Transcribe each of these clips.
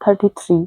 33।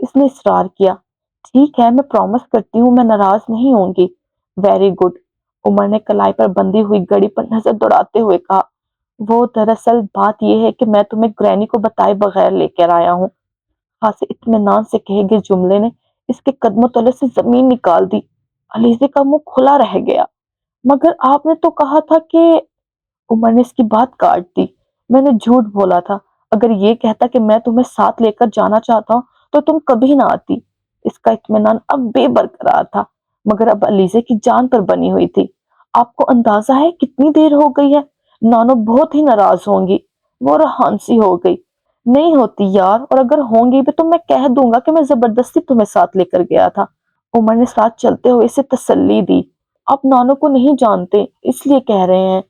اس نے اصرار کیا۔ ٹھیک ہے، میں پرومس کرتی ہوں میں ناراض نہیں ہوں گی۔ ویری گڈ، عمر نے کلائی پر بندھی ہوئی گھڑی پر نظر دوڑاتے ہوئے کہا۔ وہ دراصل بات یہ ہے کہ میں تمہیں گرینی کو بتائے بغیر لے کر آیا ہوں۔ خاصے اطمینان سے کہے گئے جملے نے اس کے قدموں تلے سے زمین نکال دی۔ علیزے کا منہ کھلا رہ گیا۔ مگر آپ نے تو کہا تھا کہ… عمر نے اس کی بات کاٹ دی۔ میں نے جھوٹ بولا تھا۔ اگر یہ کہتا کہ میں تمہیں ساتھ لے کر جانا چاہتا ہوں تو تم کبھی نہ آتی۔ اس کا اطمینان اب بے برقرار تھا، مگر اب علیزے کی جان پر بنی ہوئی تھی۔ آپ کو اندازہ ہے کتنی دیر ہو گئی ہے؟ نانو بہت ہی ناراض ہوں گی۔ وہ رہانسی ہو گئی۔ نہیں ہوتی یار، اور اگر ہوں گی بھی تو میں کہہ دوں گا کہ میں زبردستی تمہیں ساتھ لے کر گیا تھا۔ عمر نے ساتھ چلتے ہوئے اسے تسلی دی۔ آپ نانو کو نہیں جانتے اس لیے کہہ رہے ہیں۔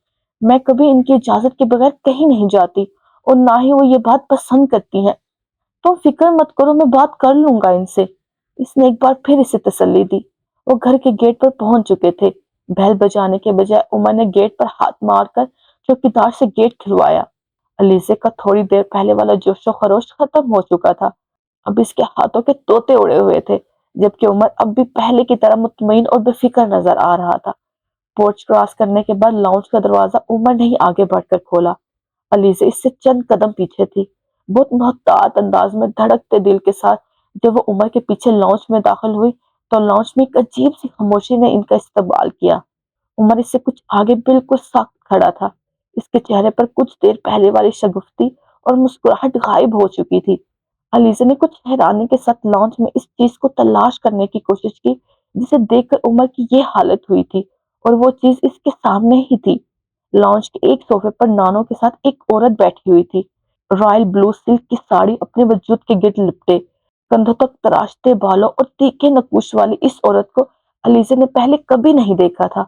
میں کبھی ان کی اجازت کے بغیر کہیں نہیں جاتی اور نہ ہی وہ یہ بات پسند کرتی ہیں۔ تم فکر مت کرو، میں بات کر لوں گا ان سے۔ اس نے ایک بار پھر اسے تسلی دی۔ وہ گھر کے گیٹ پر پہنچ چکے تھے۔ بیل بجانے کے بجائے عمر نے گیٹ پر ہاتھ مار کر چوکیدار سے گیٹ کھلوایا۔ علیزے کا تھوڑی دیر پہلے والا جوش و خروش ختم ہو چکا تھا۔ اب اس کے ہاتھوں کے طوطے اڑے ہوئے تھے، جبکہ عمر اب بھی پہلے کی طرح مطمئن اور بے فکر نظر آ رہا تھا۔ پورچ کراس کرنے کے بعد لاؤنج کا دروازہ عمر نے ہی آگے بڑھ کر کھولا۔ علیزے اس سے چند قدم پیچھے تھی، بہت محتاط انداز میں دھڑکتے دل کے ساتھ۔ جب وہ عمر کے پیچھے لاؤنج میں داخل ہوئی تو لاؤنج میں ایک عجیب سی خاموشی نے ان کا استقبال کیا۔ عمر اس سے کچھ آگے بالکل ساکت کھڑا تھا۔ اس کے چہرے پر کچھ دیر پہلے والی شگفتی اور مسکراہٹ غائب ہو چکی تھی۔ علیزے نے کچھ حیرانی کے ساتھ لاؤنج میں اس چیز کو تلاش کرنے کی کوشش کی جسے دیکھ کر عمر کی یہ حالت ہوئی تھی، اور وہ چیز اس کے سامنے ہی تھی۔ لاؤنج کے ایک صوفے پر نانو کے ساتھ ایک عورت بیٹھی ہوئی تھی۔ رائل بلو سلک کی ساڑی اپنے وجود کے گرد لپٹے، کندھوں تک تراشتے بالوں اور تیکھے نقوش والی اس عورت کو علیزے نے پہلے کبھی نہیں دیکھا تھا۔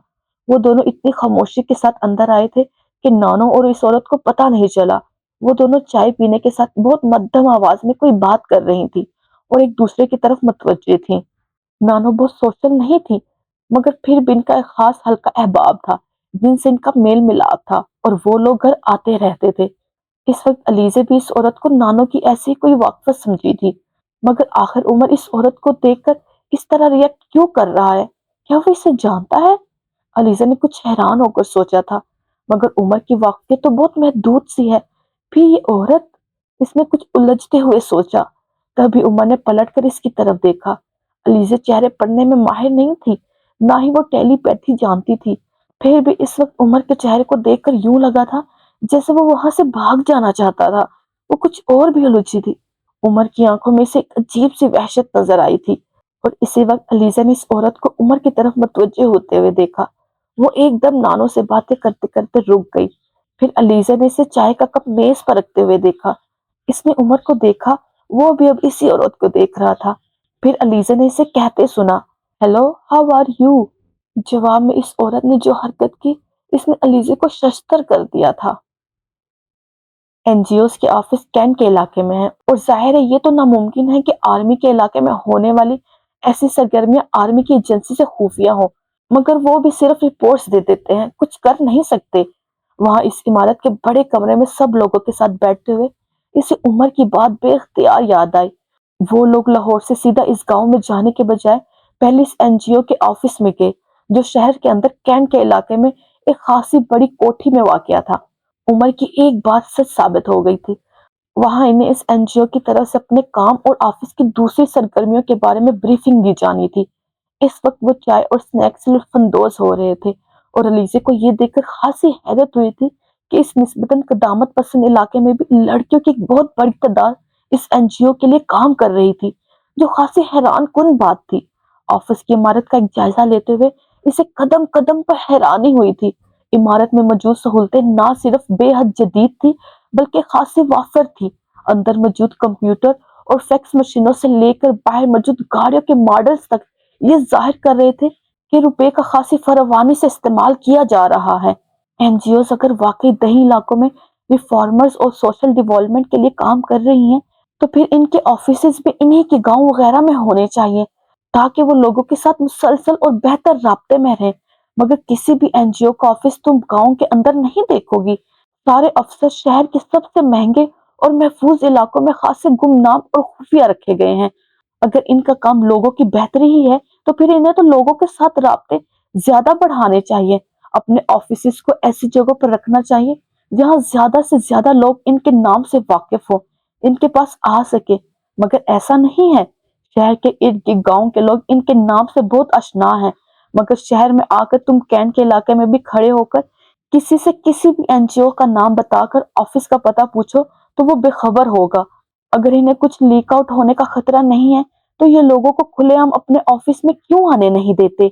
وہ دونوں اتنی خاموشی کے ساتھ اندر آئے تھے کہ نانو اور اس عورت کو پتہ نہیں چلا۔ وہ دونوں چائے پینے کے ساتھ بہت مدھم آواز میں کوئی بات کر رہی تھی اور ایک دوسرے کی طرف متوجہ تھیں۔ نانو بہت سوشل نہیں تھی، مگر پھر بھی ان کا ایک خاص ہلکا احباب تھا جن سے ان کا میل ملاپ تھا، اور وہ لوگ گھر آتے رہتے تھے۔ اس وقت علیزے بھی اس عورت کو نانو کی ایسی کوئی واقفہ سمجھی تھی، مگر آخر عمر اس عورت کو دیکھ کر اس طرح ریئیکٹ کیوں کر رہا ہے؟ کیا وہ اسے جانتا ہے؟ علیزہ نے کچھ حیران ہو کر سوچا تھا، مگر عمر کی واقفیت تو بہت محدود سی ہے، پھر یہ عورت؟ اس نے کچھ الجھتے ہوئے سوچا۔ تبھی عمر نے پلٹ کر اس کی طرف دیکھا۔ علیزہ چہرے پڑھنے میں ماہر نہیں تھی، نہ ہی وہ ٹیلی پیتھی جانتی تھی، پھر بھی اس وقت عمر کے چہرے کو دیکھ کر یوں لگا تھا جیسے وہ وہاں سے بھاگ جانا چاہتا تھا۔ وہ کچھ اور بھی الجھی تھی۔ عمر کی آنکھوں میں سے ایک عجیب سی وحشت نظر آئی تھی، اور اسی وقت علیزہ نے اس عورت کو عمر کی طرف متوجہ ہوتے ہوئے دیکھا۔ وہ ایک دم نانو سے باتیں کرتے کرتے رک گئی۔ پھر علیزہ نے اسے چائے کا کپ میز پر رکھتے ہوئے دیکھا۔ اس نے عمر کو دیکھا، وہ بھی اب اسی عورت کو دیکھ رہا تھا۔ پھر علیزہ نے اسے کہتے سنا، ہیلو، ہاؤ آر یو؟ جواب میں اس عورت نے جو حرکت کی، اس نے علیزہ کو ششدر کر دیا تھا۔ این جی اوز کے آفس کینٹ کے علاقے میں ہیں، اور ظاہر ہے یہ تو ناممکن ہے کہ آرمی کے علاقے میں ہونے والی ایسی سرگرمیاں آرمی کی ایجنسی سے خفیہ ہوں، مگر وہ بھی صرف رپورٹس دے دیتے ہیں، کچھ کر نہیں سکتے۔ وہاں اس عمارت کے بڑے کمرے میں سب لوگوں کے ساتھ بیٹھتے ہوئے اسے عمر کی بات بے اختیار یاد آئی۔ وہ لوگ لاہور سے سیدھا اس گاؤں میں جانے کے بجائے پہلے اس این جی او کے آفس میں گئے، جو شہر کے اندر کینٹ کے علاقے میں ایک خاصی بڑی کوٹھی میں واقع تھا۔ عمر کی ایک بات سچ ثابت ہو گئی تھی، وہاں انہیں اس این جی او کی طرف سے اپنے کام اور آفس کی دوسری سرگرمیوں کے بارے میں بریفنگ دی جانی تھی۔ اس وقت وہ چائے اور سنیکس سے لطف اندوز ہو رہے تھے، اور علیزہ کو یہ دیکھ کر خاصی حیرت ہوئی تھی کہ اس نسبتاً قدامت پسند علاقے میں بھی لڑکیوں کی ایک بہت بڑی تعداد اس این جی او کے لیے کام کر رہی تھی، جو خاصی حیران کن بات تھی۔ آفس کی عمارت کا ایک جائزہ لیتے ہوئے اسے قدم قدم پر حیرانی ہوئی تھی۔ عمارت میں موجود سہولتیں نہ صرف بے حد جدید تھی بلکہ خاصی وافر تھی۔ اندر موجود کمپیوٹر اور فیکس مشینوں سے لے کر باہر موجود گاڑیوں کے ماڈلز تک یہ ظاہر کر رہے تھے کہ روپے کا خاصی فراوانی سے استعمال کیا جا رہا ہے۔ این جی اوز اگر واقعی دیہی علاقوں میں ریفارمرز اور سوشل ڈیولپمنٹ کے لیے کام کر رہی ہیں تو پھر ان کے آفیسز بھی انہی کے گاؤں وغیرہ میں ہونے چاہیے تاکہ وہ لوگوں کے ساتھ مسلسل اور بہتر رابطے میں رہیں، مگر کسی بھی این جی او کا آفس تم گاؤں کے اندر نہیں دیکھو گی۔ سارے افسر شہر کے سب سے مہنگے اور محفوظ علاقوں میں خاصے گمنام اور خفیہ رکھے گئے ہیں۔ اگر ان کا کام لوگوں کی بہتری ہی ہے تو پھر انہیں تو لوگوں کے ساتھ رابطے زیادہ بڑھانے چاہیے، اپنے آفیسز کو ایسی جگہوں پر رکھنا چاہیے جہاں زیادہ سے زیادہ لوگ ان کے نام سے واقف ہو، ان کے پاس آ سکے۔ مگر ایسا نہیں ہے، شہر کے ارد گرد گاؤں کے لوگ ان کے نام سے بہت آشنا ہیں، مگر شہر میں آ کر تم کینٹ کے علاقے میں بھی کھڑے ہو کر کسی سے کسی بھی این جی او کا نام بتا کر آفس کا پتہ پوچھو تو وہ بے خبر ہوگا۔ اگر انہیں کچھ لیک آؤٹ ہونے کا خطرہ نہیں ہے تو یہ لوگوں کو کھلے عام اپنے آفس میں کیوں آنے نہیں دیتے؟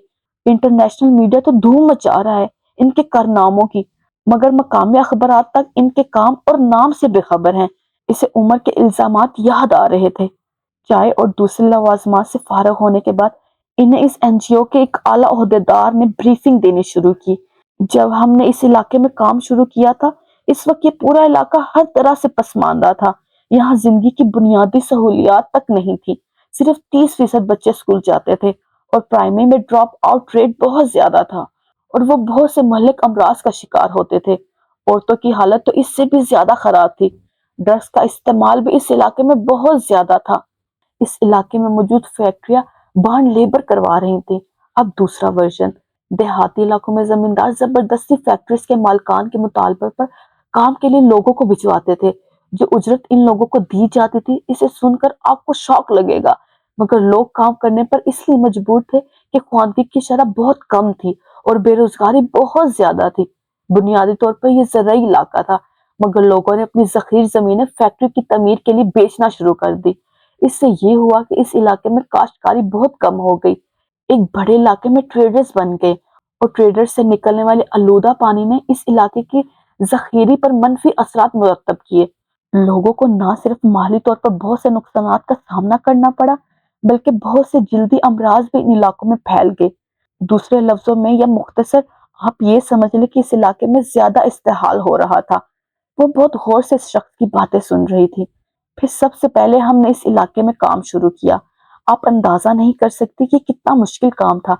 انٹرنیشنل میڈیا تو دھوم مچا رہا ہے ان کے کارناموں کی، مگر مقامی اخبارات تک ان کے کام اور نام سے بے خبر ہیں۔ اسے عمر کے الزامات یاد آ رہے تھے۔ چائے اور دوسرے لوازمات سے فارغ ہونے کے بعد انہیں اس این جی او کے ایک اعلیٰ عہدیدار نے بریفنگ دینی شروع کی۔ جب ہم نے اس علاقے میں کام شروع کیا تھا، اس وقت یہ پورا علاقہ ہر طرح سے پسماندہ تھا۔ یہاں زندگی کی بنیادی سہولیات تک نہیں تھی، صرف 30% بچے اسکول جاتے تھے اور پرائمری میں ڈراپ آؤٹ ریٹ بہت زیادہ تھا، اور وہ بہت سے مہلک امراض کا شکار ہوتے تھے۔ عورتوں کی حالت تو اس سے بھی زیادہ خراب تھی، ڈرگس کا استعمال بھی اس علاقے میں بہت زیادہ تھا۔ اس علاقے میں موجود فیکٹریاں بانڈ لیبر کروا رہی تھیں۔ اب دوسرا ورژن، دیہاتی علاقوں میں زمیندار زبردستی فیکٹریز کے مالکان کے مطالبے پر کام کے لیے لوگوں کو بھجواتے تھے۔ جو اجرت ان لوگوں کو دی جاتی تھی، اسے سن کر آپ کو شوق لگے گا، مگر لوگ کام کرنے پر اس لیے مجبور تھے کہ خواندگی کی شرح بہت کم تھی اور بے روزگاری بہت زیادہ تھی۔ بنیادی طور پر یہ زرعی علاقہ تھا، مگر لوگوں نے اپنی ذخیر زمینیں فیکٹری کی تعمیر کے لیے بیچنا شروع کر دی۔ اس سے یہ ہوا کہ اس علاقے میں کاشتکاری بہت کم ہو گئی۔ ایک بڑے علاقے میں ٹریڈرز بن گئے، اور ٹریڈرز سے نکلنے والے آلودہ پانی نے اس علاقے کی ذخیرے پر منفی اثرات مرتب کیے۔ لوگوں کو نہ صرف مالی طور پر بہت سے نقصانات کا سامنا کرنا پڑا، بلکہ بہت سے جلدی امراض بھی ان علاقوں میں پھیل گئے۔ دوسرے لفظوں میں یا مختصر آپ یہ سمجھ لیں کہ اس علاقے میں زیادہ استحال ہو رہا تھا۔ وہ بہت غور سے اس شخص کی باتیں سن رہی تھی۔ پھر سب سے پہلے ہم نے اس علاقے میں کام شروع کیا۔ آپ اندازہ نہیں کر سکتی کہ کتنا مشکل کام تھا،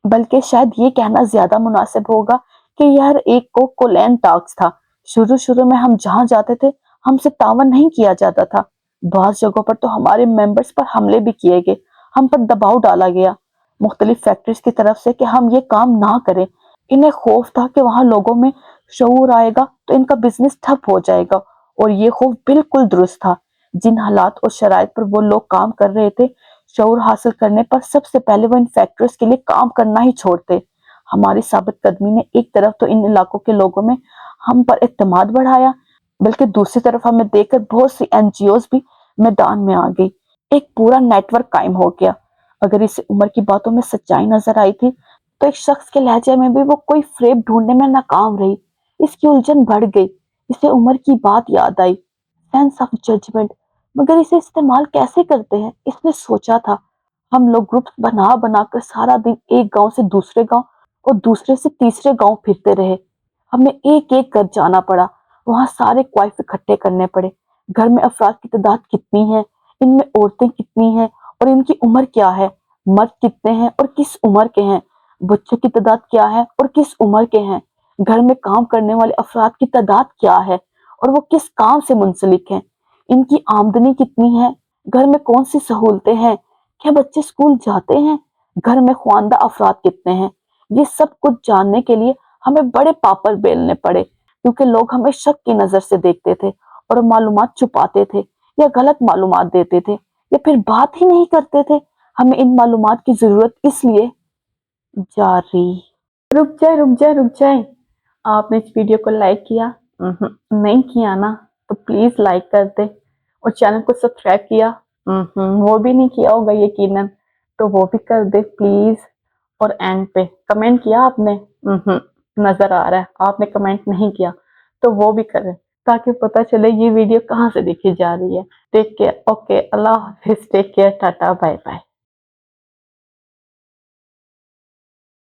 بلکہ شاید یہ کہنا زیادہ مناسب ہوگا کہ یہ ہر ایک کو کولین ٹاسک تھا۔ شروع میں ہم جہاں جاتے تھے ہم سے تعاون نہیں کیا جاتا تھا۔ بعض جگہوں پر تو ہمارے ممبرز پر حملے بھی کیے گئے، ہم پر دباؤ ڈالا گیا مختلف فیکٹریز کی طرف سے کہ ہم یہ کام نہ کریں۔ انہیں خوف تھا کہ وہاں لوگوں میں شعور آئے گا تو ان کا بزنس ٹھپ ہو جائے گا، اور یہ خوف بالکل درست تھا۔ جن حالات اور شرائط پر وہ لوگ کام کر رہے تھے، شعور حاصل کرنے پر سب سے پہلے وہ ان فیکٹریز کے لیے کام کرنا ہی چھوڑتے۔ ہماری ثابت قدمی نے ایک طرف تو ان علاقوں کے لوگوں میں ہم پر اعتماد بڑھایا، بلکہ دوسری طرف ہمیں دیکھ کر بہت سی این جی اوز بھی میدان میں آ گئی۔ ایک پورا نیٹ ورک قائم ہو گیا۔ اگر اسے عمر کی باتوں میں سچائی نظر آئی تھی تو ایک شخص کے لہجے میں بھی وہ کوئی فریب ڈھونڈنے میں ناکام رہی۔ اس کی الجھن بڑھ گئی۔ اسے عمر کی بات یاد آئی، سینس آف ججمنٹ، مگر اسے استعمال کیسے کرتے ہیں؟ اس نے سوچا تھا۔ ہم لوگ گروپس بنا بنا کر سارا دن ایک گاؤں سے دوسرے گاؤں اور دوسرے سے تیسرے گاؤں پھرتے رہے۔ ہمیں ایک ایک کر جانا پڑا، وہاں سارے کوائف اکٹھے کرنے پڑے۔ گھر میں افراد کی تعداد کتنی ہے، ان میں عورتیں کتنی ہیں اور ان کی عمر کیا ہے، مرد کتنے ہیں اور کس عمر کے ہیں، بچوں کی تعداد کیا ہے اور کس عمر کے ہیں، گھر میں کام کرنے والے افراد کی تعداد کیا ہے اور وہ کس کام سے منسلک ہیں، ان کی آمدنی کتنی ہے، گھر میں کون سی سہولتیں ہیں، کیا بچے اسکول جاتے ہیں، گھر میں خواندہ افراد کتنے ہیں۔ یہ سب کچھ جاننے کے لیے ہمیں بڑے پاپڑ بیلنے پڑے، کیونکہ لوگ ہمیں شک کی نظر سے دیکھتے تھے اور معلومات چھپاتے تھے یا غلط معلومات دیتے تھے یا پھر بات ہی نہیں کرتے تھے۔ ہمیں ان معلومات کی ضرورت اس لیے جاری۔ رک جائے، آپ نے اس ویڈیو کو لائک کیا؟ نہیں کیا نا؟ تو پلیز لائک کر دے، اور چینل کو سبسکرائب کیا؟ وہ بھی نہیں کیا ہوگا یقیناً، تو وہ بھی کر دے پلیز۔ اور اینڈ پہ کمنٹ کیا آپ نے؟ نظر آ رہا ہے آپ نے کمنٹ نہیں کیا، تو وہ بھی کریں تاکہ پتہ چلے یہ ویڈیو کہاں سے دیکھی جا رہی ہے۔ ٹیک کیئر، اوکے، اللہ حافظ، take care, tata, bye bye.